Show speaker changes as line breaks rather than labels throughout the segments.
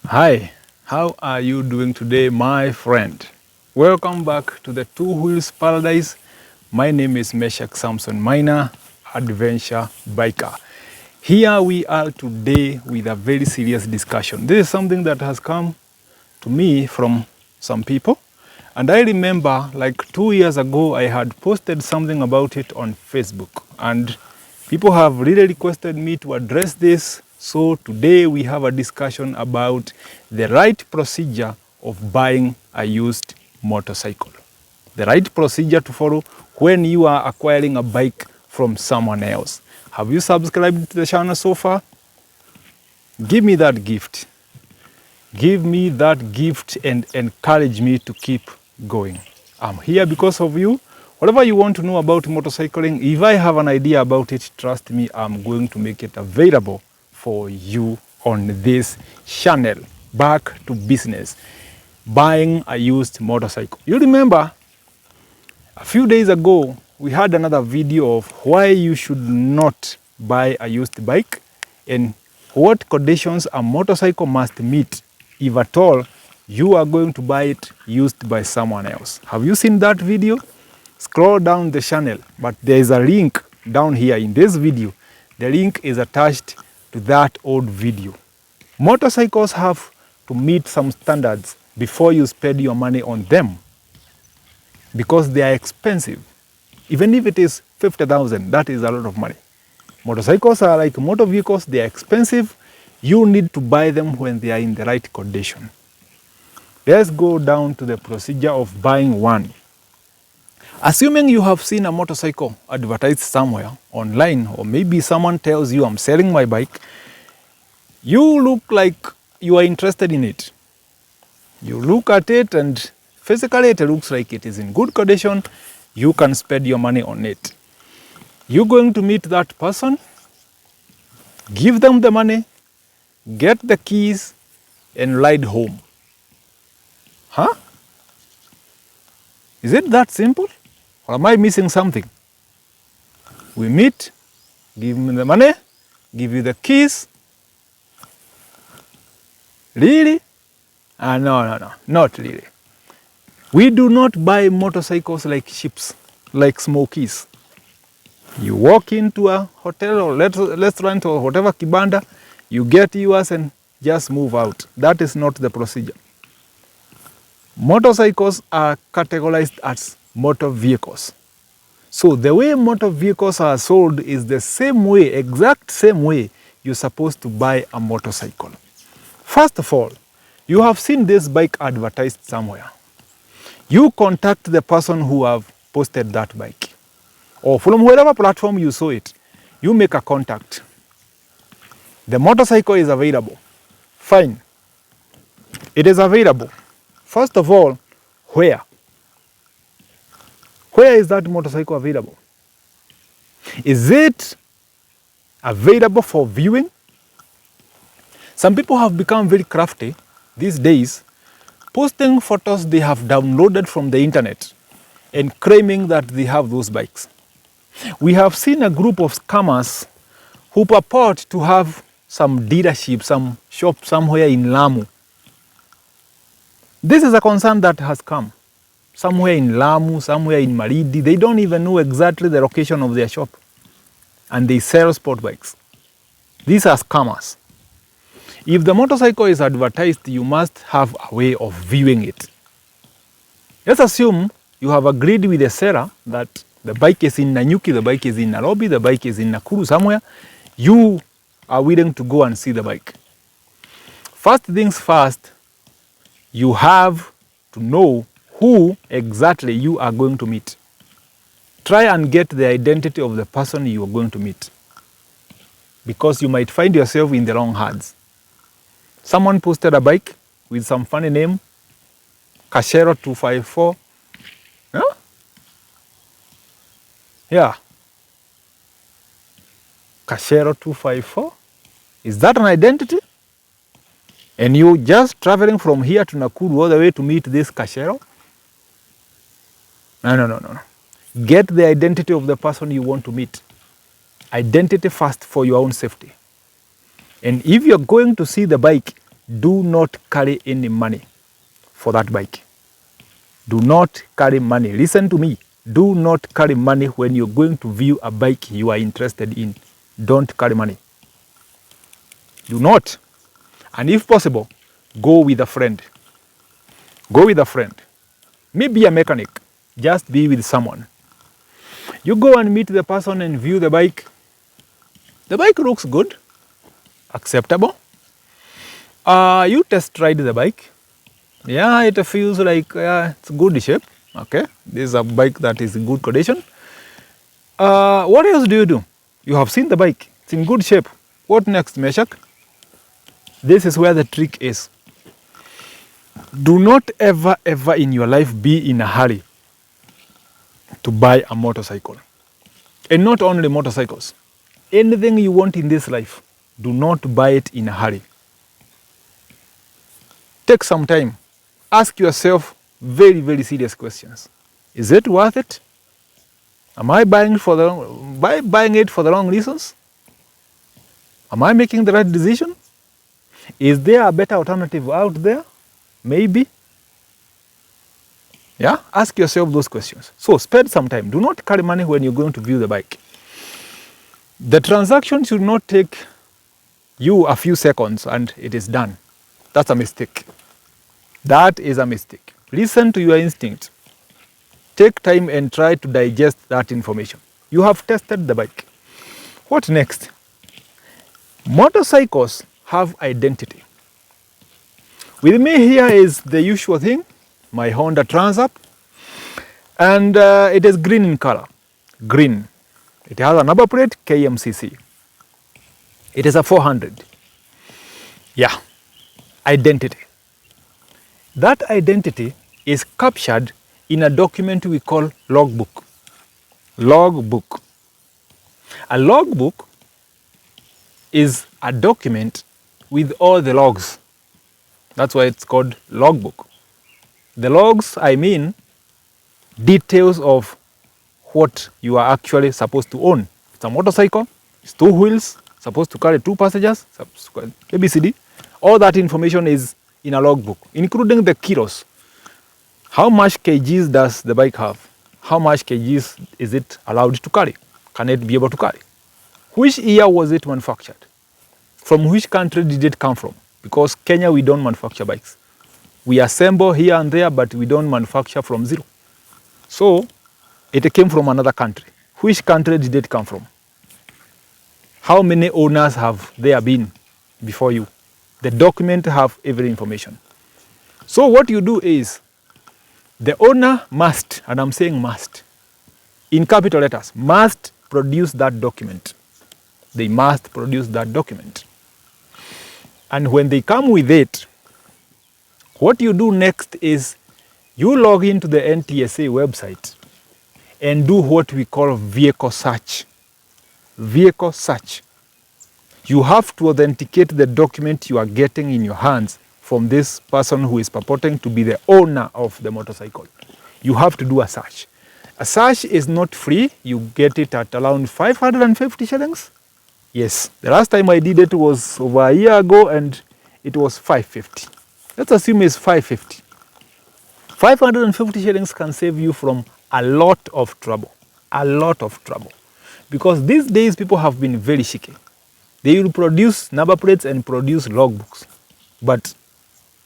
Hi, how are you doing today, my friend? Welcome back to the Two Wheels Paradise. My name is Meshach Samson Minor, adventure biker. Here we are today with a very serious discussion. This is something that has come to me from some people. And I remember like 2 years ago, I had posted something about it on Facebook. And people have really requested me to address this. So today we have a discussion about the right procedure of buying a used motorcycle. The right procedure to follow when you are acquiring a bike from someone else. Have you subscribed to the channel so far? Give me that gift. Give me that gift and encourage me to keep going. I'm here because of you. Whatever you want to know about motorcycling, if I have an idea about it, trust me, I'm going to make it available for you on this channel. Back to business. Buying a used motorcycle. You remember, a few days ago, we had another video of why you should not buy a used bike and what conditions a motorcycle must meet if at all you are going to buy it used by someone else. Have you seen that video? Scroll down the channel, but there is a link down here in this video. The link is attached to that old video. Motorcycles have to meet some standards before you spend your money on them because they are expensive. Even if it is 50,000, that is a lot of money. Motorcycles are like motor vehicles, they are expensive. You need to buy them when they are in the right condition. Let's go down to the procedure of buying one. Assuming you have seen a motorcycle advertised somewhere online, or maybe someone tells you, I'm selling my bike, you look like you are interested in it. You look at it and physically it looks like it is in good condition. You can spend your money on it. You're going to meet that person, give them the money, get the keys, and ride home. Huh? Is it that simple? Or am I missing something? We meet, give me the money, give you the keys. Really? No, not really. We do not buy motorcycles like ships, like smokies. You walk into a hotel or restaurant or whatever kibanda, you get yours and just move out. That is not the procedure. Motorcycles are categorized as motor vehicles. So the way motor vehicles are sold is the same way, exact same way you're supposed to buy a motorcycle. First of all, you have seen this bike advertised somewhere. You contact the person who have posted that bike. Or from wherever platform you saw it, you make a contact. The motorcycle is available. Fine. It is available. First of all, where? Where is that motorcycle available? Is it available for viewing? Some people have become very crafty these days, posting photos they have downloaded from the internet and claiming that they have those bikes. We have seen a group of scammers who purport to have some dealership, some shop somewhere in Lamu. This is a concern that has come. Somewhere in Lamu, somewhere in Maridi, they don't even know exactly the location of their shop. And they sell sport bikes. These are scammers. If the motorcycle is advertised, you must have a way of viewing it. Let's assume you have agreed with the seller that the bike is in Nanyuki, the bike is in Nairobi, the bike is in Nakuru somewhere. You are willing to go and see the bike. First things first, you have to know who exactly you are going to meet. Try and get the identity of the person you are going to meet, because you might find yourself in the wrong hands. Someone posted a bike with some funny name, Cachero 254. Huh? Yeah. Cachero 254? Is that an identity? And you just traveling from here to Nakuru all the way to meet this Cachero? No. Get the identity of the person you want to meet. Identity first for your own safety. And if you're going to see the bike, do not carry any money for that bike. Do not carry money. Listen to me. Do not carry money when you're going to view a bike you are interested in. Don't carry money. Do not. And if possible, go with a friend. Go with a friend. Maybe a mechanic. Just be with someone. You go and meet the person and view the bike. The bike looks good, acceptable. You test ride the bike. Yeah, it feels like it's good shape. Okay, this is a bike that is in good condition. What else do? You have seen the bike. It's in good shape. What next, Meshach? This is where the trick is. Do not ever in your life be in a hurry to buy a motorcycle. And not only motorcycles. Anything you want in this life, do not buy it in a hurry. Take some time. Ask yourself very serious questions. Is it worth it? Am I buying it for the wrong reasons? Am I making the right decision? Is there a better alternative out there? Maybe. Yeah, ask yourself those questions. So spend some time. Do not carry money when you're going to view the bike. The transaction should not take you a few seconds and it is done. That's a mistake. That is a mistake. Listen to your instinct. Take time and try to digest that information. You have tested the bike. What next? Motorcycles have identity. With me here is the usual thing, my Honda Transalp, and it is green in color. Green. It has a number plate, KMCC. It is a 400. Yeah, identity. That identity is captured in a document we call logbook. Logbook. A logbook is a document with all the logs. That's why it's called logbook. The logs, I mean, details of what you are actually supposed to own. It's a motorcycle, it's 2 wheels, supposed to carry 2 passengers, ABCD. All that information is in a logbook, including the kilos. How much kgs does the bike have? How much kgs is it allowed to carry? Can it be able to carry? Which year was it manufactured? From which country did it come from? Because Kenya, we don't manufacture bikes. We assemble here and there, but we don't manufacture from zero. So it came from another country. Which country did it come from? How many owners have there been before you? The document have every information. So what you do is, the owner must, and I'm saying must, in capital letters, must produce that document. They must produce that document. And when they come with it, what you do next is you log into the NTSA website and do what we call vehicle search. Vehicle search. You have to authenticate the document you are getting in your hands from this person who is purporting to be the owner of the motorcycle. You have to do a search. A search is not free. You get it at around 550 shillings. Yes, the last time I did it was over a year ago and it was 550. Let's assume it's 550. 550 shillings can save you from a lot of trouble. A lot of trouble. Because these days people have been very cheeky. They will produce number plates and produce logbooks. But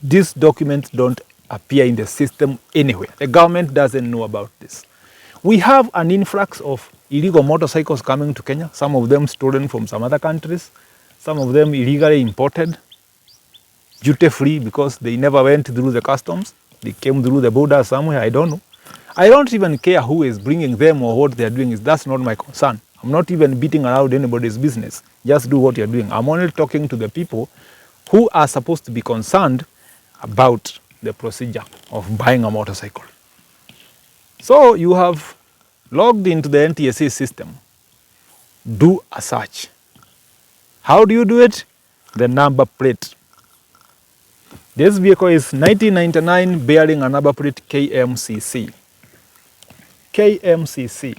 these documents don't appear in the system anywhere. The government doesn't know about this. We have an influx of illegal motorcycles coming to Kenya, some of them stolen from some other countries, some of them illegally imported, duty-free because they never went through the customs. They came through the border somewhere, I don't know. I don't even care who is bringing them or what they're doing. That's not my concern. I'm not even beating around anybody's business. Just do what you're doing. I'm only talking to the people who are supposed to be concerned about the procedure of buying a motorcycle. So you have logged into the NTSA system. Do a search. How do you do it? The number plate. This vehicle is 1999 bearing a number plate KMCC. KMCC.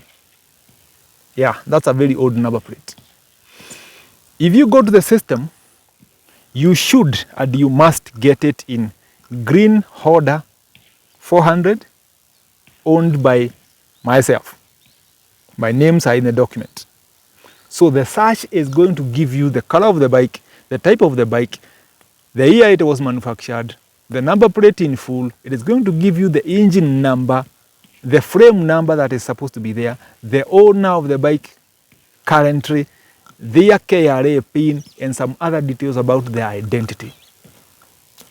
Yeah, that's a very old number plate. If you go to the system, you should and you must get it in green Honda 400 owned by myself. My names are in the document. So the search is going to give you the color of the bike, the type of the bike, the year it was manufactured, the number plate in full. It is going to give you the engine number, the frame number that is supposed to be there, the owner of the bike currently, their KRA pin, and some other details about their identity.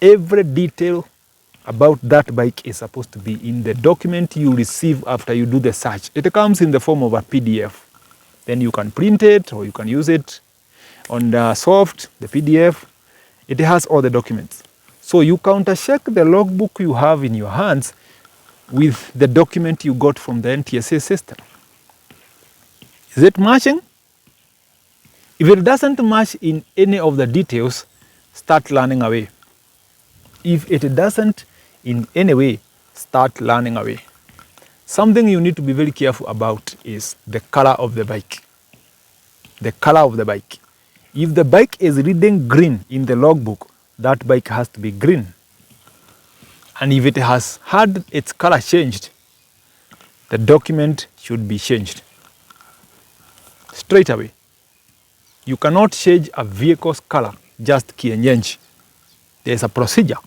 Every detail about that bike is supposed to be in the document you receive after you do the search. It comes in the form of a PDF. Then you can print it or you can use it on the soft, the PDF. It has all the documents. So you counter-check the logbook you have in your hands with the document you got from the NTSA system. Is it matching? If it doesn't match in any of the details, start learning away. If it doesn't in any way, start learning away. Something you need to be very careful about is the color of the bike. The color of the bike. If the bike is reading green in the logbook, that bike has to be green. And if it has had its color changed, the document should be changed straight away. You cannot change a vehicle's color just kienyeji. There is a procedure.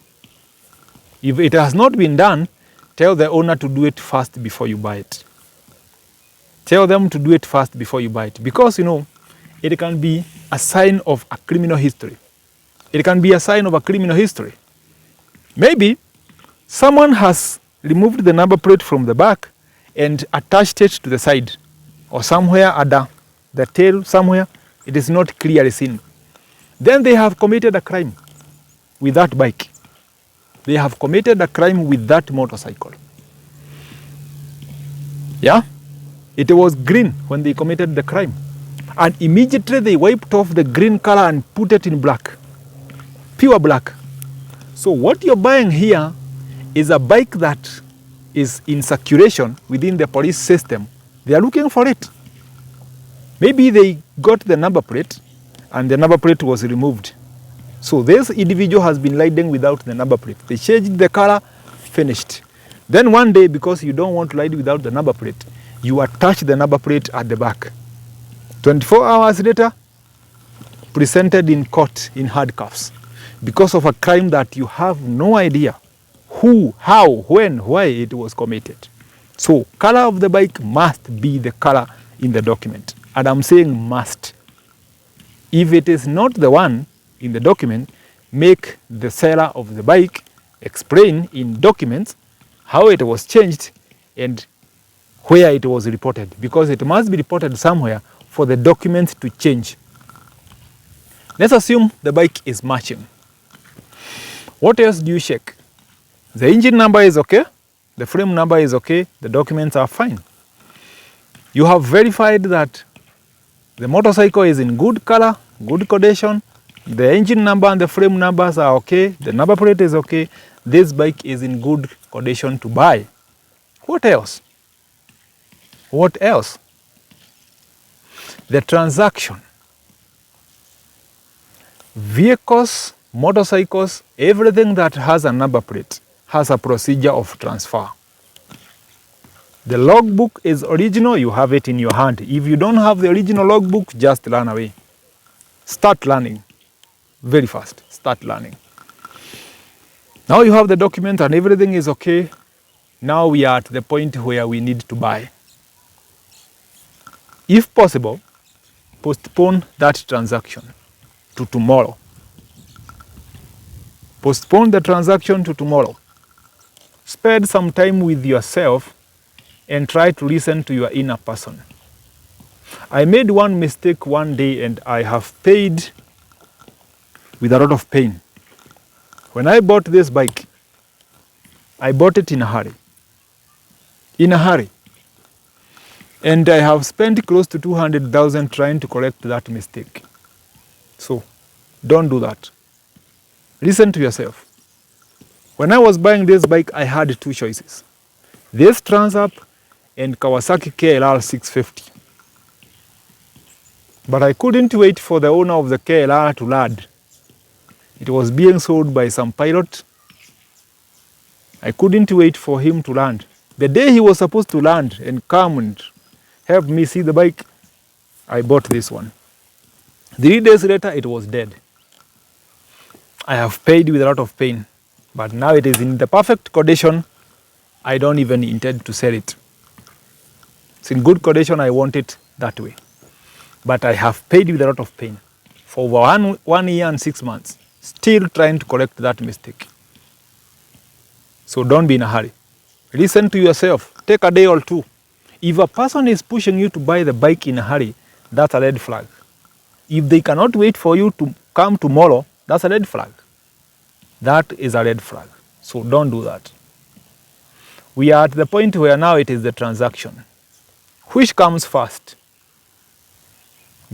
If it has not been done, tell the owner to do it first before you buy it. Tell them to do it first before you buy it. Because, you know, it can be a sign of a criminal history. It can be a sign of a criminal history. Maybe someone has removed the number plate from the back and attached it to the side or somewhere under the tail somewhere. It is not clearly seen. Then they have committed a crime with that bike. They have committed a crime with that motorcycle. Yeah? It was green when they committed the crime. And immediately they wiped off the green color and put it in black. Pure black. So what you're buying here is a bike that is in circulation within the police system. They are looking for it. Maybe they got the number plate and the number plate was removed. So this individual has been riding without the number plate. They changed the color, finished. Then one day, because you don't want to ride without the number plate, you attach the number plate at the back. 24 hours later, presented in court in handcuffs because of a crime that you have no idea who, how, when, why it was committed. So color of the bike must be the color in the document. And I'm saying must. If it is not the one in the document, make the seller of the bike explain in documents how it was changed and where it was reported, because it must be reported somewhere for the document to change. Let's assume the bike is matching. What else do you check? The engine number is okay, the frame number is okay, the documents are fine. You have verified that the motorcycle is in good color, good condition, the engine number and the frame numbers are okay, the number plate is okay, this bike is in good condition to buy. What else? What else? The transaction. Vehicles, motorcycles, everything that has a number plate has a procedure of transfer. The logbook is original, you have it in your hand. If you don't have the original logbook, just run away. Start learning very fast. Start learning. Now you have the document and everything is okay. Now we are at the point where we need to buy. If possible, postpone that transaction to tomorrow. Postpone the transaction to tomorrow. Spend some time with yourself and try to listen to your inner person. I made one mistake one day and I have paid with a lot of pain. When I bought this bike, I bought it in a hurry. In a hurry. And I have spent close to 200,000 trying to correct that mistake. So, don't do that. Listen to yourself. When I was buying this bike, I had two choices. This Transalp and Kawasaki KLR 650. But I couldn't wait for the owner of the KLR to land. It was being sold by some pilot. I couldn't wait for him to land. The day he was supposed to land and come and help me see the bike, I bought this one. 3 days later, it was dead. I have paid with a lot of pain, but now it is in the perfect condition. I don't even intend to sell it. It's in good condition. I want it that way. But I have paid with a lot of pain for over 1 year and 6 months, still trying to correct that mistake. So don't be in a hurry. Listen to yourself. Take a day or two. If a person is pushing you to buy the bike in a hurry, that's a red flag. If they cannot wait for you to come tomorrow, that's a red flag. That is a red flag. So don't do that. We are at the point where now it is the transaction. Which comes first?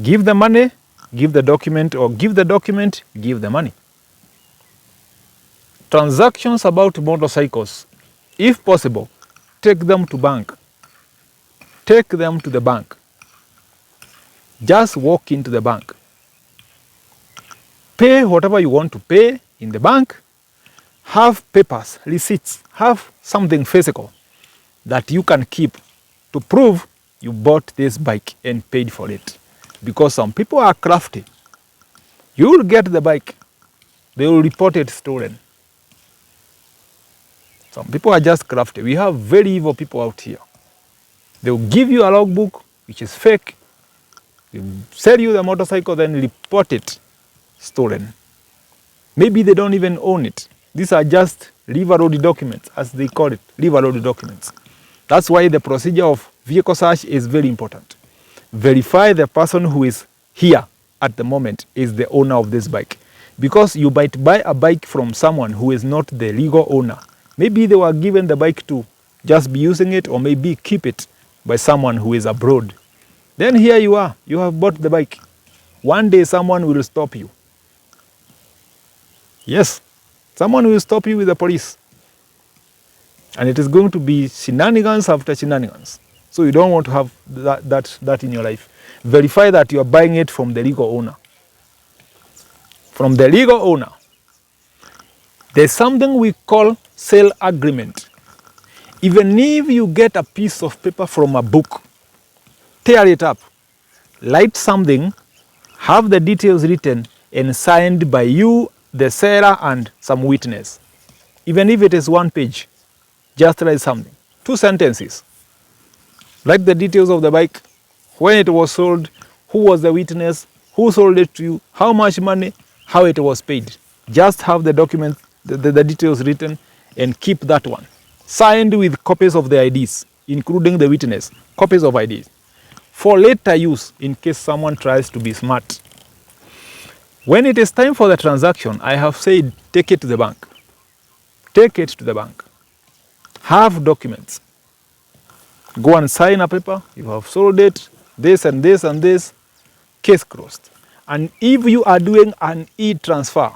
Give the money, give the document, or give the document, give the money. Transactions about motorcycles, if possible, take them to bank. Take them to the bank. Just walk into the bank. Pay whatever you want to pay in the bank. Have papers, receipts, have something physical that you can keep to prove you bought this bike and paid for it. Because some people are crafty. You will get the bike, they will report it stolen. Some people are just crafty. We have very evil people out here. They will give you a logbook which is fake. They will sell you the motorcycle, then report it stolen. Maybe they don't even own it. These are just river road documents, as they call it, river road documents. That's why the procedure of vehicle search is very important. Verify the person who is here at the moment is the owner of this bike. Because you might buy a bike from someone who is not the legal owner. Maybe they were given the bike to just be using it, or maybe keep it by someone who is abroad. Then here you are, you have bought the bike. One day someone will stop you. Yes, someone will stop you with the police. And it is going to be shenanigans after shenanigans. So you don't want to have that in your life. Verify that you are buying it from the legal owner. From the legal owner. There's something we call sale agreement. Even if you get a piece of paper from a book, tear it up, write something, have the details written and signed by you, the seller, and some witness. Even if it is 1 page, just write something. 2 sentences. Write the details of the bike, when it was sold, who was the witness, who sold it to you, how much money, how it was paid. Just have the document, the details written, and keep that one. Signed with copies of the IDs, including the witness, copies of IDs. For later use, in case someone tries to be smart. When it is time for the transaction, I have said, take it to the bank. Take it to the bank. Have documents. Go and sign a paper. You have sold it, this and this and this. Case closed. And if you are doing an e-transfer,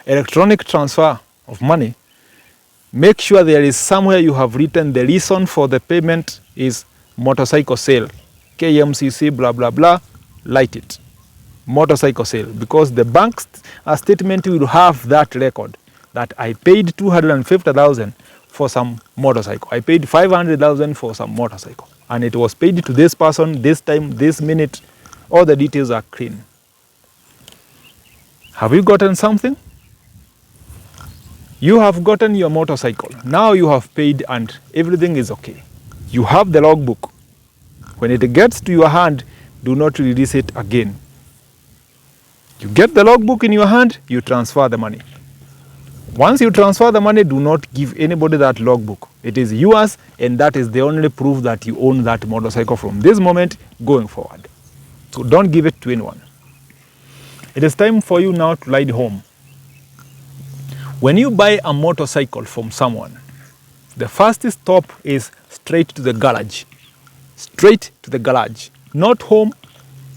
electronic transfer of money, make sure there is somewhere you have written the reason for the payment is motorcycle sale. KMCC, blah, blah, blah. Write it. Motorcycle sale. Because the bank statement will have that record that I paid 250,000 for some motorcycle. I paid 500,000 for some motorcycle. And it was paid to this person, this time, this minute. All the details are clean. Have you gotten something? You have gotten your motorcycle. Now you have paid and everything is okay. You have the logbook. When it gets to your hand, do not release it again. You get the logbook in your hand, you transfer the money. Once you transfer the money, do not give anybody that logbook. It is yours, and that is the only proof that you own that motorcycle from this moment going forward. So don't give it to anyone. It is time for you now to ride home. When you buy a motorcycle from someone, the first stop is straight to the garage. Straight to the garage. Not home.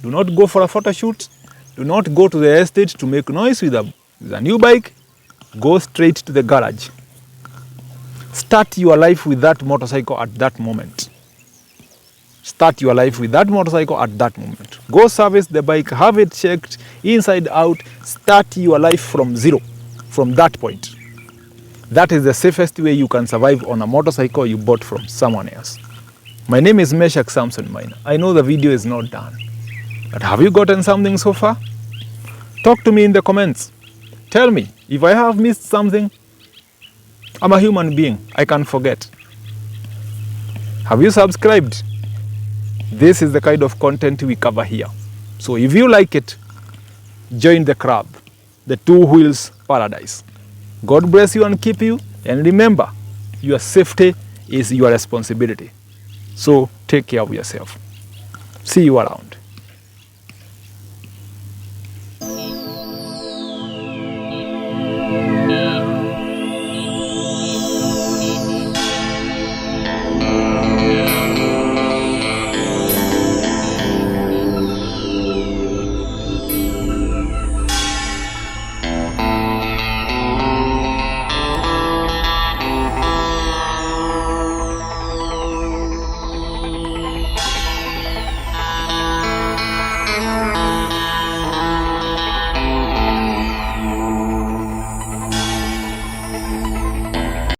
Do not go for a photo shoot. Do not go to the estate to make noise with a new bike. Go straight to the garage. Start your life with that motorcycle at that moment. start your life with that motorcycle at that moment. Go service the bike, have it checked inside out, start your life from zero, from that point. That is the safest way you can survive on a motorcycle you bought from someone else. My name is Meshach Samson Maina. I know the video is not done, but have you gotten something so far? Talk to me in the comments. Tell me if I have missed something. I'm a human being. I can forget. Have you subscribed? This is the kind of content we cover here. So if you like it, join the club, the Two Wheels Paradise. God bless you and keep you. And remember, your safety is your responsibility. So take care of yourself. See you around.